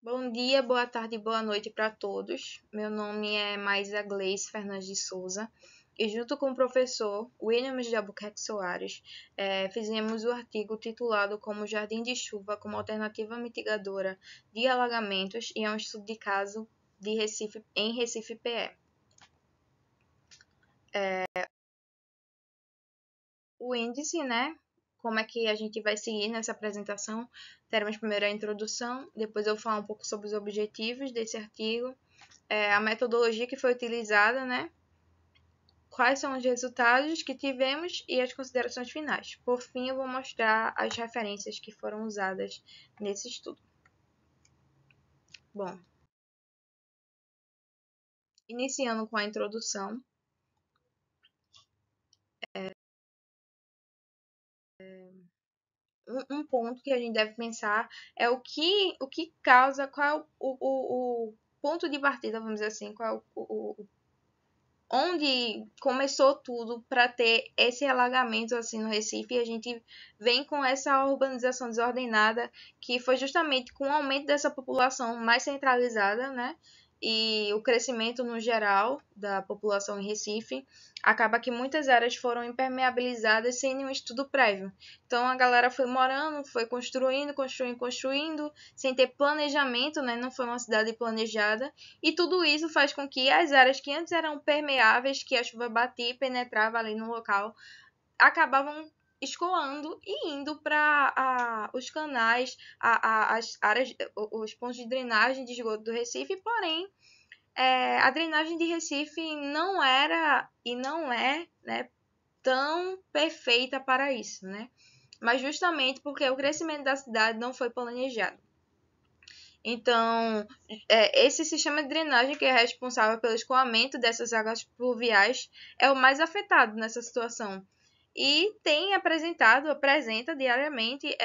Bom dia, boa tarde e boa noite para todos. Meu nome é Maísa Gleice Fernandes de Souza e junto com o professor Williams de Albuquerque Soares, fizemos o artigo titulado como Jardim de Chuva como alternativa mitigadora de alagamentos e é um estudo de caso de Recife, em Recife PE. O índice, né? Como é que a gente vai seguir nessa apresentação? Teremos primeiro a introdução, depois eu vou falar um pouco sobre os objetivos desse artigo, a metodologia que foi utilizada, né? Quais são os resultados que tivemos e as considerações finais. Por fim, eu vou mostrar as referências que foram usadas nesse estudo. Bom, iniciando com a introdução, um ponto que a gente deve pensar é o que causa, qual é o ponto de partida, vamos dizer assim, qual é onde começou tudo para ter esse alagamento assim no Recife. E a gente vem com essa urbanização desordenada, que foi justamente com o aumento dessa população mais centralizada, né? E o crescimento no geral da população em Recife, acaba que muitas áreas foram impermeabilizadas sem nenhum estudo prévio. Então a galera foi morando, foi construindo, sem ter planejamento, né? Não foi uma cidade planejada. E tudo isso faz com que as áreas que antes eram permeáveis, que a chuva batia e penetrava ali no local, acabavam escoando e indo para os canais, as áreas, os pontos de drenagem de esgoto do Recife. Porém, a drenagem de Recife não era e não é, né, tão perfeita para isso, né? Mas justamente porque o crescimento da cidade não foi planejado. Então, esse sistema de drenagem que é responsável pelo escoamento dessas águas pluviais é o mais afetado nessa situação. E apresenta diariamente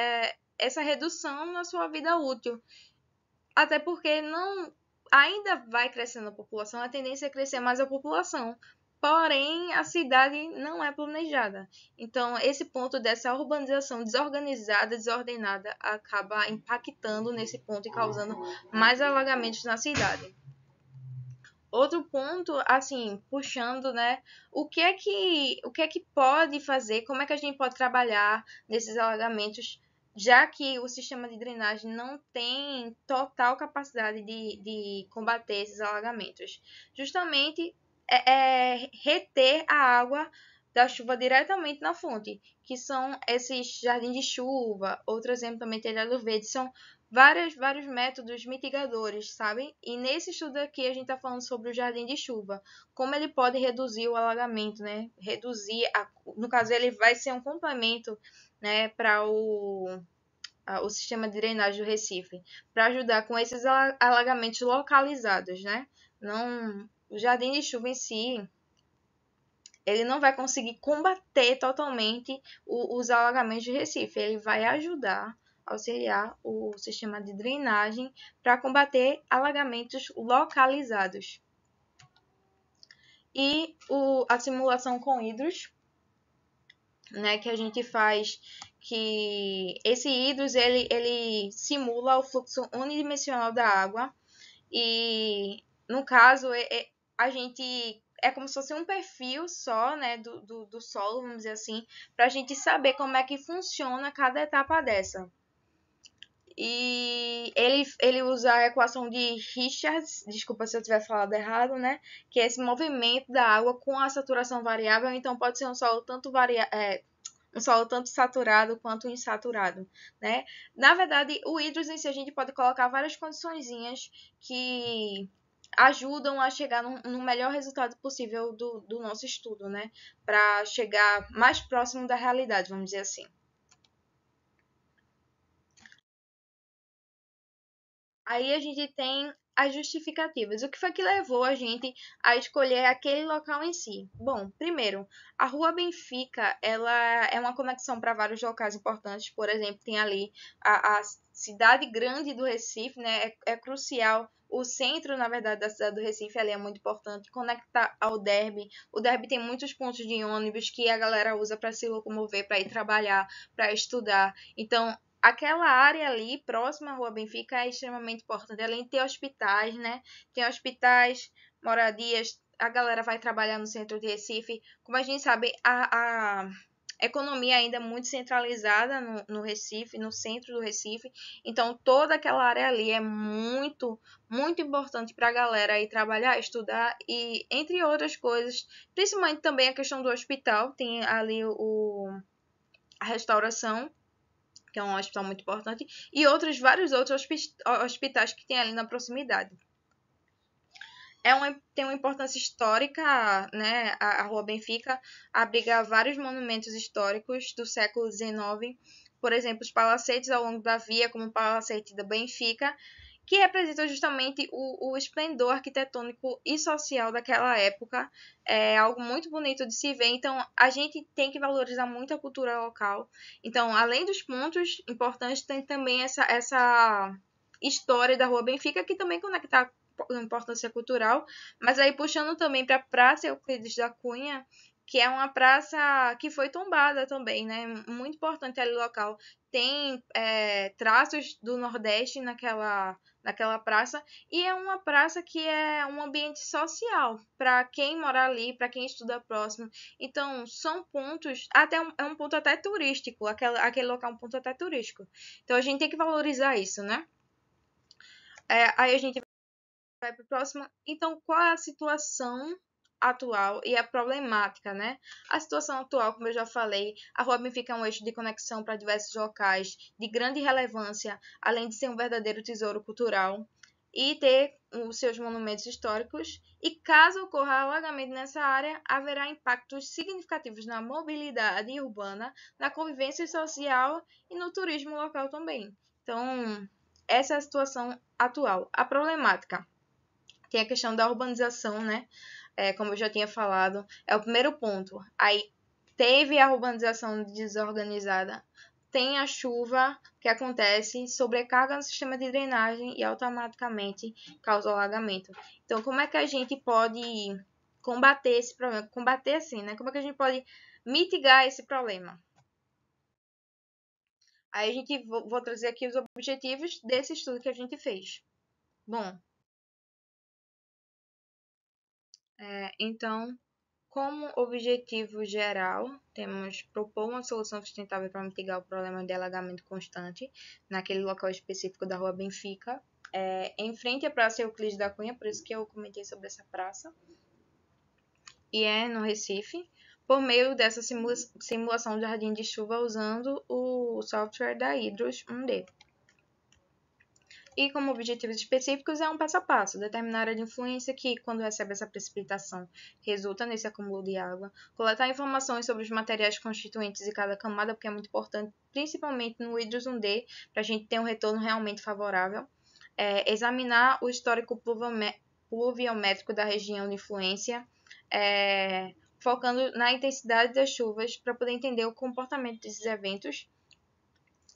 essa redução na sua vida útil. Até porque não ainda vai crescendo a população, a tendência é crescer mais a população. Porém, a cidade não é planejada. Então, esse ponto dessa urbanização desorganizada, desordenada, acaba impactando nesse ponto e causando mais alagamentos na cidade. Outro ponto, assim, puxando, né, o que é que pode fazer, como é que a gente pode trabalhar nesses alagamentos, já que o sistema de drenagem não tem total capacidade de combater esses alagamentos. Justamente reter a água da chuva diretamente na fonte, que são esses jardins de chuva, outro exemplo também telhado verde, são vários métodos mitigadores, sabe? E nesse estudo aqui a gente está falando sobre o jardim de chuva, como ele pode reduzir o alagamento, né? No caso, ele vai ser um complemento, né, para o sistema de drenagem do Recife, para ajudar com esses alagamentos localizados, né? Não, o jardim de chuva em si, ele não vai conseguir combater totalmente os alagamentos de Recife. Ele vai ajudar, auxiliar o sistema de drenagem para combater alagamentos localizados. E a simulação com hidros, né, que a gente faz, que esse hidros ele simula o fluxo unidimensional da água. E no caso a gente é como se fosse um perfil só, né, do solo, vamos dizer assim, para a gente saber como é que funciona cada etapa dessa. E ele usa a equação de Richards, desculpa se eu tiver falado errado, né? Que é esse movimento da água com a saturação variável. Então pode ser um solo tanto saturado quanto insaturado, né? Na verdade, o hidros em si a gente pode colocar várias condiçõezinhas que ajudam a chegar no melhor resultado possível do nosso estudo, né? Para chegar mais próximo da realidade, vamos dizer assim. Aí a gente tem as justificativas. O que foi que levou a gente a escolher aquele local em si? Bom, primeiro, a Rua Benfica, ela é uma conexão para vários locais importantes. Por exemplo, tem ali a cidade grande do Recife, né? É crucial. O centro, na verdade, da cidade do Recife ali é muito importante. Conecta ao Derby. O Derby tem muitos pontos de ônibus que a galera usa para se locomover, para ir trabalhar, para estudar. Então, aquela área ali, próxima à Rua Benfica, é extremamente importante. Além de ter hospitais, né? Tem hospitais, moradias, a galera vai trabalhar no centro de Recife. Como a gente sabe, a economia ainda é muito centralizada no Recife, no centro do Recife. Então, toda aquela área ali é muito, muito importante para a galera ir trabalhar, estudar e, entre outras coisas, principalmente também a questão do hospital. Tem ali a restauração, que é um hospital muito importante, e vários outros hospitais que tem ali na proximidade. Tem uma importância histórica, né? A Rua Benfica abriga vários monumentos históricos do século XIX, por exemplo, os palacetes ao longo da via, como o Palacete da Benfica, que representa justamente o esplendor arquitetônico e social daquela época. É algo muito bonito de se ver. Então, a gente tem que valorizar muito a cultura local. Então, além dos pontos importantes, tem também essa história da Rua Benfica, que também conecta a importância cultural. Mas aí, puxando também para a Praça Euclides da Cunha, que é uma praça que foi tombada também, né? Muito importante ali local. Tem traços do Nordeste naquela praça, e é uma praça que é um ambiente social para quem mora ali, para quem estuda próximo. Então, são pontos, é um ponto até turístico, aquele local é um ponto até turístico. Então, a gente tem que valorizar isso, né? Aí a gente vai para o próximo. Então, qual é a situação atual e a problemática, né? A situação atual, como eu já falei, a Rua Benfica é um eixo de conexão para diversos locais de grande relevância, além de ser um verdadeiro tesouro cultural e ter os seus monumentos históricos. E caso ocorra alagamento nessa área, haverá impactos significativos na mobilidade urbana, na convivência social e no turismo local também. Então, essa é a situação atual. A problemática tem a questão da urbanização, né? Como eu já tinha falado, é o primeiro ponto. Aí teve a urbanização desorganizada, tem a chuva que acontece, sobrecarga no sistema de drenagem e automaticamente causa alagamento. Então, como é que a gente pode combater esse problema? Combater assim, né? Como é que a gente pode mitigar esse problema? Aí a gente vou trazer aqui os objetivos desse estudo que a gente fez. Bom, então, como objetivo geral, temos propor uma solução sustentável para mitigar o problema de alagamento constante naquele local específico da Rua Benfica, em frente à Praça Euclides da Cunha, por isso que eu comentei sobre essa praça, e é no Recife, por meio dessa simulação de jardim de chuva usando o software da Hydros 1D. E como objetivos específicos é um passo a passo, determinar a área de influência que, quando recebe essa precipitação, resulta nesse acúmulo de água, coletar informações sobre os materiais constituintes de cada camada, porque é muito importante, principalmente no Hydros 1D, para a gente ter um retorno realmente favorável, examinar o histórico pluviométrico da região de influência, focando na intensidade das chuvas para poder entender o comportamento desses eventos,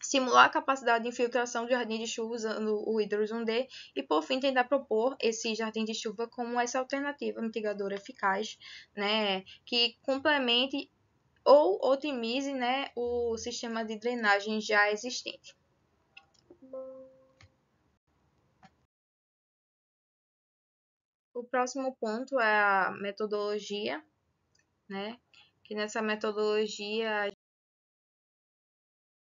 simular a capacidade de infiltração do jardim de chuva usando o Hydros 1D e, por fim, tentar propor esse jardim de chuva como essa alternativa mitigadora eficaz, né, que complemente ou otimize, né, o sistema de drenagem já existente. O próximo ponto é a metodologia, né, que nessa metodologia a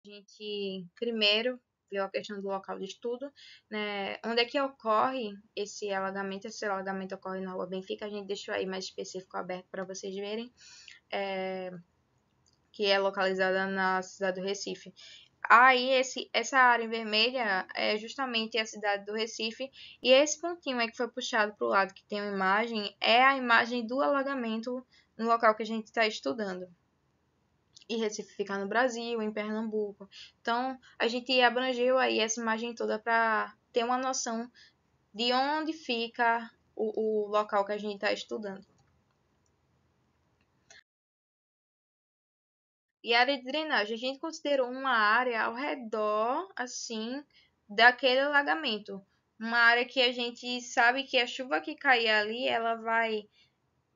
gente primeiro viu a questão do local de estudo, né? Onde é que ocorre esse alagamento? Esse alagamento ocorre na Rua Benfica, a gente deixou aí mais específico aberto para vocês verem, que é localizada na cidade do Recife. Aí, essa área em vermelha é justamente a cidade do Recife, e esse pontinho aí que foi puxado para o lado que tem uma imagem, é a imagem do alagamento no local que a gente está estudando. E Recife fica no Brasil, em Pernambuco. Então, a gente abrangeu aí essa imagem toda para ter uma noção de onde fica o local que a gente está estudando. E a área de drenagem, a gente considerou uma área ao redor, assim, daquele alagamento. Uma área que a gente sabe que a chuva que cair ali, ela vai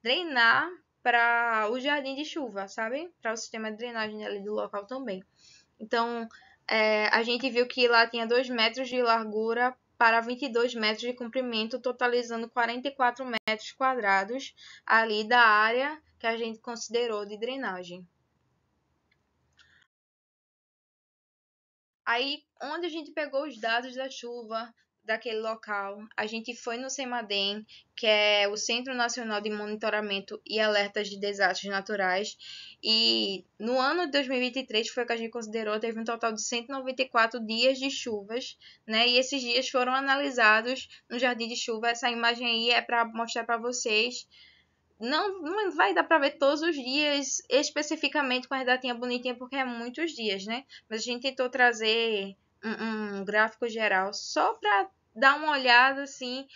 drenar para o jardim de chuva, sabe? Para o sistema de drenagem ali do local também. Então, A gente viu que lá tinha 2 metros de largura para 22 metros de comprimento, totalizando 44 metros quadrados ali da área que a gente considerou de drenagem. Aí, onde a gente pegou os dados da chuva daquele local, a gente foi no CEMADEM, que é o Centro Nacional de Monitoramento e Alertas de Desastres Naturais, e no ano de 2023, que foi o que a gente considerou, teve um total de 194 dias de chuvas, né? E esses dias foram analisados no Jardim de Chuva. Essa imagem aí é para mostrar para vocês. Não vai dar para ver todos os dias, especificamente com a datinha bonitinha, porque é muitos dias, né? Mas a gente tentou trazer um gráfico geral só para dar uma olhada assim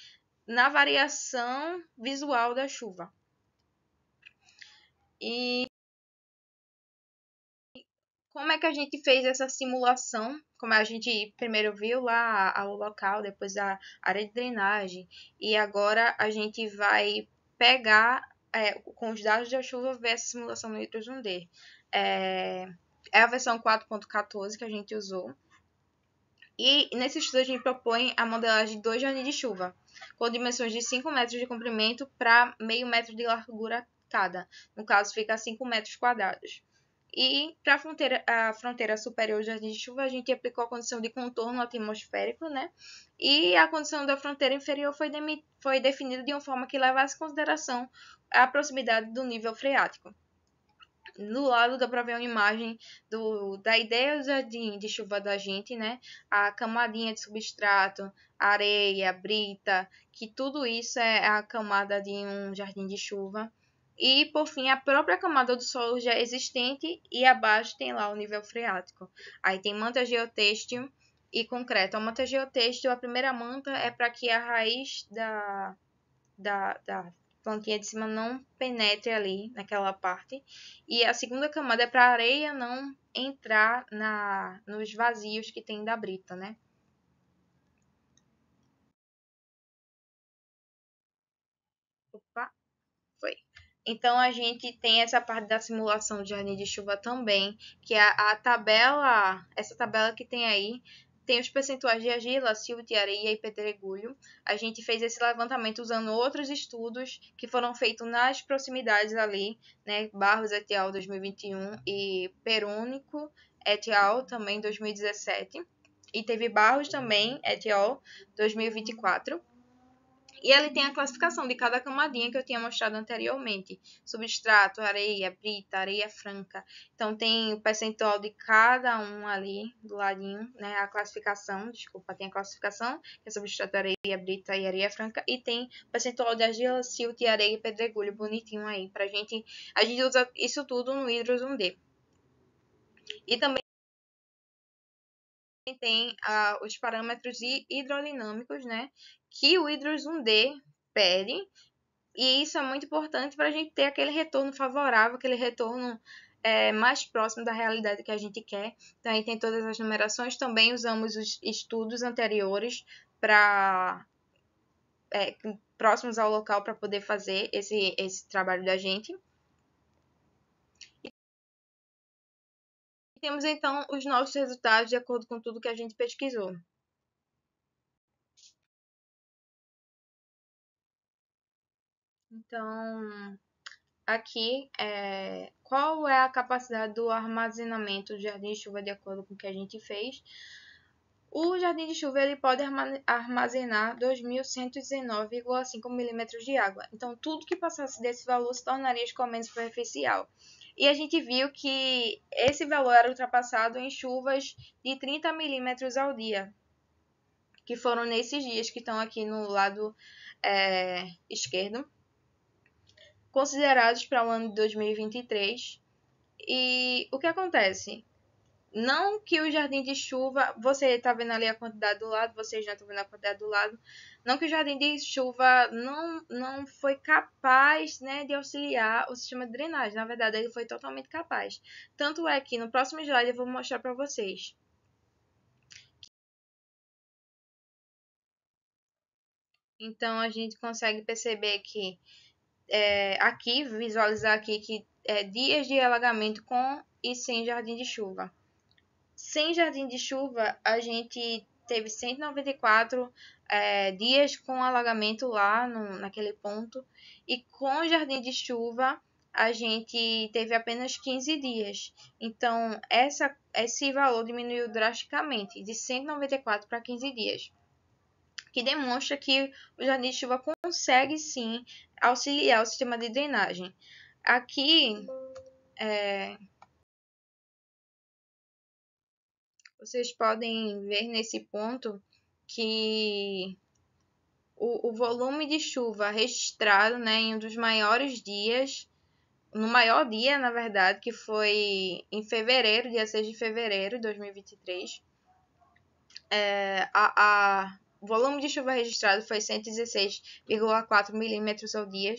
na variação visual da chuva. E como é que a gente fez essa simulação? Como a gente primeiro viu lá o local, depois a área de drenagem, e agora a gente vai pegar com os dados da chuva ver essa simulação no Hydros 1D. É a versão 4.14 que a gente usou. E nesse estudo a gente propõe a modelagem de 2 jardins de chuva, com dimensões de 5 metros de comprimento para meio metro de largura cada. No caso, fica 5 metros quadrados. E para a fronteira superior do jardim de chuva, a gente aplicou a condição de contorno atmosférico, né? E a condição da fronteira inferior foi definida de uma forma que levasse em consideração a proximidade do nível freático. No lado dá para ver uma imagem da ideia do jardim de chuva da gente, né? A camadinha de substrato, areia, brita, que tudo isso é a camada de um jardim de chuva. E, por fim, a própria camada do solo já existente e abaixo tem lá o nível freático. Aí tem manta geotêxtil e concreto. A manta geotêxtil, a primeira manta é para que a raiz da plantinha de cima não penetre ali naquela parte. E a segunda camada é para a areia não entrar nos vazios que tem da brita, né? Opa, foi. Então a gente tem essa parte da simulação de jardim de chuva também, que é a tabela, essa tabela que tem aí, tem os percentuais de argila, silt, areia e pedregulho. A gente fez esse levantamento usando outros estudos que foram feitos nas proximidades ali, né? Barros et al. 2021 e Perúnico et al. Também 2017. E teve Barros também et al. 2024. E ele tem a classificação de cada camadinha que eu tinha mostrado anteriormente. Substrato, areia, brita, areia franca. Então tem o percentual de cada um ali do ladinho, né? A classificação, desculpa, tem a classificação, que é substrato, areia, brita e areia franca. E tem o percentual de argila, silt, areia e pedregulho bonitinho aí pra gente. A gente usa isso tudo no Hydros 1D. E também tem os parâmetros hidrodinâmicos, né? Que o Hydros 1D pede. E isso é muito importante para a gente ter aquele retorno favorável, aquele retorno mais próximo da realidade que a gente quer. Então, aí tem todas as numerações. Também usamos os estudos anteriores para próximos ao local para poder fazer esse trabalho da gente. E temos então os nossos resultados de acordo com tudo que a gente pesquisou. Então, aqui, qual é a capacidade do armazenamento do jardim de chuva de acordo com o que a gente fez? O jardim de chuva ele pode armazenar 2.119,5 milímetros de água. Então, tudo que passasse desse valor se tornaria escoamento superficial. E a gente viu que esse valor era ultrapassado em chuvas de 30 milímetros ao dia, que foram nesses dias que estão aqui no lado esquerdo, considerados para o ano de 2023. E o que acontece? Não que o jardim de chuva, você está vendo ali a quantidade do lado, vocês já estão vendo a quantidade do lado. Não que o jardim de chuva não foi capaz, né, de auxiliar o sistema de drenagem. Na verdade, ele foi totalmente capaz. Tanto é que no próximo slide eu vou mostrar para vocês. Então a gente consegue perceber que aqui, visualizar aqui que dias de alagamento com e sem jardim de chuva. Sem jardim de chuva, a gente teve 194 dias com alagamento lá naquele ponto, e com jardim de chuva, a gente teve apenas 15 dias. Então, esse valor diminuiu drasticamente, de 194 para 15 dias, que demonstra que o jardim de chuva consegue sim auxiliar o sistema de drenagem. Aqui, vocês podem ver nesse ponto que o volume de chuva registrado, né, em um dos maiores dias, no maior dia, na verdade, que foi em fevereiro, dia 6 de fevereiro de 2023, o volume de chuva registrado foi 116,4 milímetros ao dia.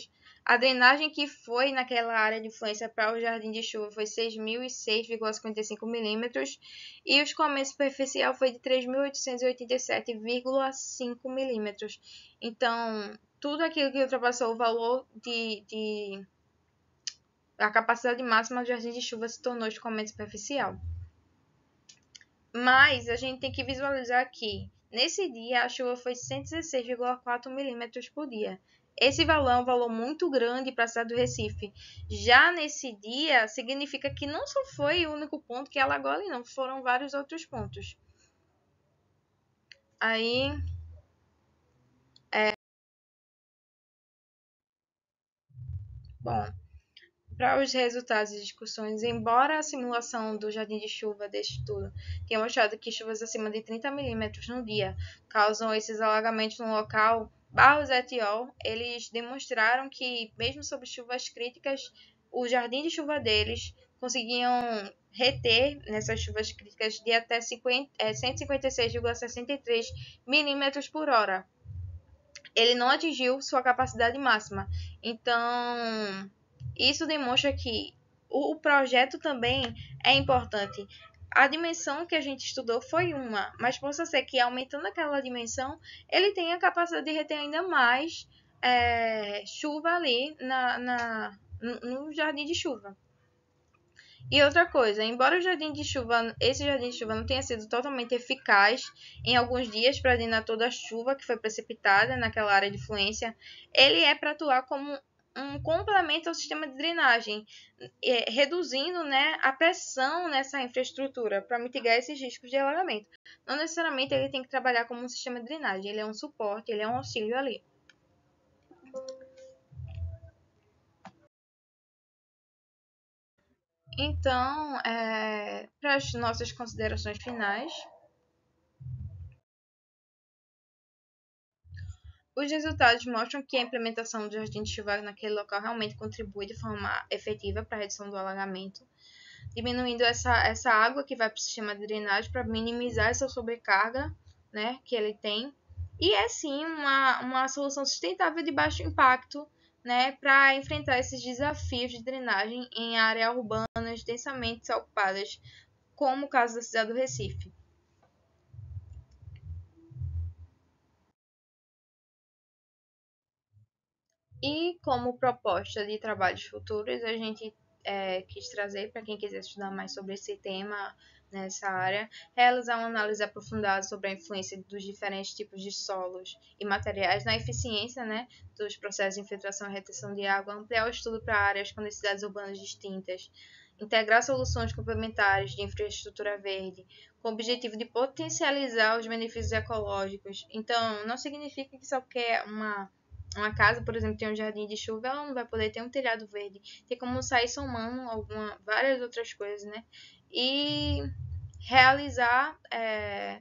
A drenagem que foi naquela área de influência para o jardim de chuva foi 6.006,55 milímetros, e o escoamento superficial foi de 3.887,5 milímetros. Então, tudo aquilo que ultrapassou o valor a capacidade máxima do jardim de chuva se tornou escoamento superficial. Mas a gente tem que visualizar que nesse dia a chuva foi 116,4 milímetros por dia. Esse valor é um valor muito grande para a cidade do Recife. Já nesse dia, significa que não só foi o único ponto que alagou ali, não. Foram vários outros pontos. Aí, bom, para os resultados e discussões, embora a simulação do jardim de chuva deste estudo tenha mostrado que chuvas acima de 30 milímetros no dia causam esses alagamentos no local, Barros et al., eles demonstraram que, mesmo sob chuvas críticas, o jardim de chuva deles conseguiam reter nessas chuvas críticas de até 156,63 milímetros por hora. Ele não atingiu sua capacidade máxima. Então, isso demonstra que o projeto também é importante. A dimensão que a gente estudou foi uma, mas possa ser que aumentando aquela dimensão, ele tenha a capacidade de reter ainda mais chuva ali no jardim de chuva. E outra coisa, embora esse jardim de chuva não tenha sido totalmente eficaz em alguns dias para drenar toda a chuva que foi precipitada naquela área de influência, ele é para atuar como um complemento ao sistema de drenagem, reduzindo, né, a pressão nessa infraestrutura para mitigar esses riscos de alagamento. Não necessariamente ele tem que trabalhar como um sistema de drenagem, ele é um suporte, ele é um auxílio ali. Então, para as nossas considerações finais, os resultados mostram que a implementação do jardim de chuva naquele local realmente contribui de forma efetiva para a redução do alagamento, diminuindo essa água que vai para o sistema de drenagem para minimizar essa sobrecarga, né, que ele tem. E é sim uma solução sustentável de baixo impacto, né, para enfrentar esses desafios de drenagem em áreas urbanas densamente ocupadas, como o caso da cidade do Recife. E como proposta de trabalhos futuros, a gente quis trazer para quem quiser estudar mais sobre esse tema nessa área, realizar uma análise aprofundada sobre a influência dos diferentes tipos de solos e materiais na eficiência, né, dos processos de infiltração e retenção de água, ampliar o estudo para áreas com necessidades urbanas distintas, integrar soluções complementares de infraestrutura verde, com o objetivo de potencializar os benefícios ecológicos. Então, não significa que só quer uma casa, por exemplo, tem um jardim de chuva, ela não vai poder ter um telhado verde. Tem como sair somando várias outras coisas, né? E realizar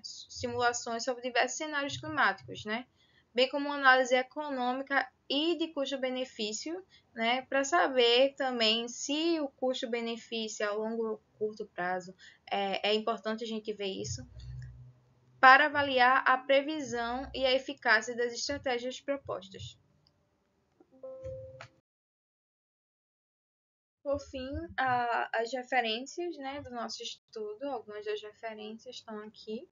simulações sobre diversos cenários climáticos, né? Bem como uma análise econômica e de custo-benefício, né? Para saber também se o custo-benefício a longo ou curto prazo é importante a gente ver isso, para avaliar a previsão e a eficácia das estratégias propostas. Por fim, as referências, né, do nosso estudo, algumas das referências estão aqui.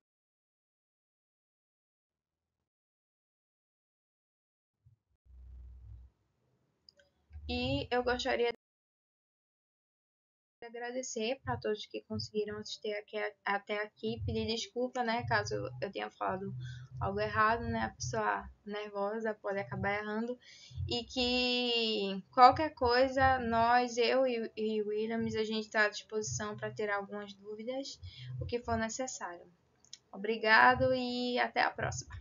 E eu gostaria de agradecer para todos que conseguiram assistir até aqui, pedir desculpa, né, caso eu tenha falado algo errado, né, a pessoa nervosa pode acabar errando, e que qualquer coisa, eu e o Williams, a gente está à disposição para ter algumas dúvidas, o que for necessário. Obrigado e até a próxima.